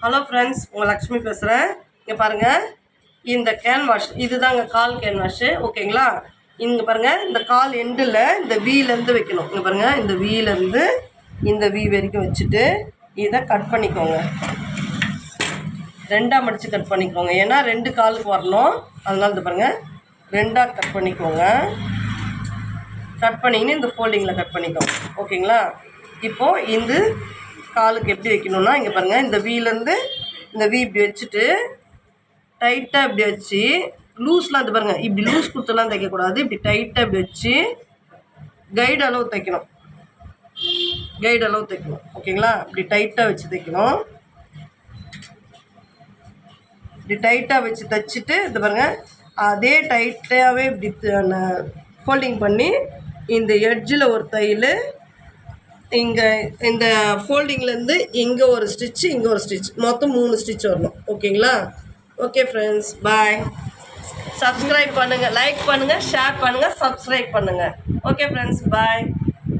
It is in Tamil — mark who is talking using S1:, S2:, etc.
S1: ஹலோ ஃப்ரெண்ட்ஸ், உங்கள் லக்ஷ்மி பேசுகிறேன். இங்கே பாருங்கள், இந்த கேன்வாஷ் இதுதாங்க கால் கேன்வாஷு. ஓகேங்களா? இங்கே பாருங்கள், இந்த கால் எண்டில் இந்த வீலேருந்து வைக்கணும். இங்கே பாருங்கள், இந்த வீலேருந்து இந்த வீ வரைக்கும் வச்சுட்டு இதை கட் பண்ணிக்கோங்க. ரெண்டாக மடித்து கட் பண்ணிக்கோங்க. ஏன்னா 2 காலுக்கு வரணும். அதனால இது பாருங்கள், 2ஆக கட் பண்ணிக்கோங்க. கட் பண்ணிங்கன்னு இந்த ஃபோல்டிங்கில் கட் பண்ணிக்கோங்க. ஓகேங்களா? இப்போது இந்த காலுக்கு எப்படி வைக்கணும்னா, இங்கே பாருங்கள், இந்த வீலேருந்து இந்த வீ இப்படி வச்சுட்டு டைட்டாக இப்படி வச்சு லூஸ்லாம் இது பாருங்கள், இப்படி லூஸ் கொடுத்துலாம் தைக்கக்கூடாது. இப்படி டைட்டாக இப்படி வச்சு கைடு அளவு தைக்கணும். கைடு அளவு தைக்கணும். ஓகேங்களா? இப்படி டைட்டாக வச்சு தைக்கணும். இப்படி டைட்டாக வச்சு தைச்சிட்டு இது பாருங்கள், அதே டைட்டாகவே இப்படி ஃபோல்டிங் பண்ணி இந்த எட்ஜில் ஒரு தையல், இங்கே இந்த ஃபோல்டிங்லேருந்து இங்கே ஒரு ஸ்டிச்சு, இங்கே ஒரு ஸ்டிச், மொத்தம் 3 ஸ்டிச் வரணும். ஓகேங்களா? ஓகே ஃப்ரெண்ட்ஸ், பாய். சப்ஸ்கிரைப் பண்ணுங்கள், லைக் பண்ணுங்கள், ஷேர் பண்ணுங்கள், சப்ஸ்கிரைப் பண்ணுங்கள். ஓகே ஃப்ரெண்ட்ஸ், பாய்.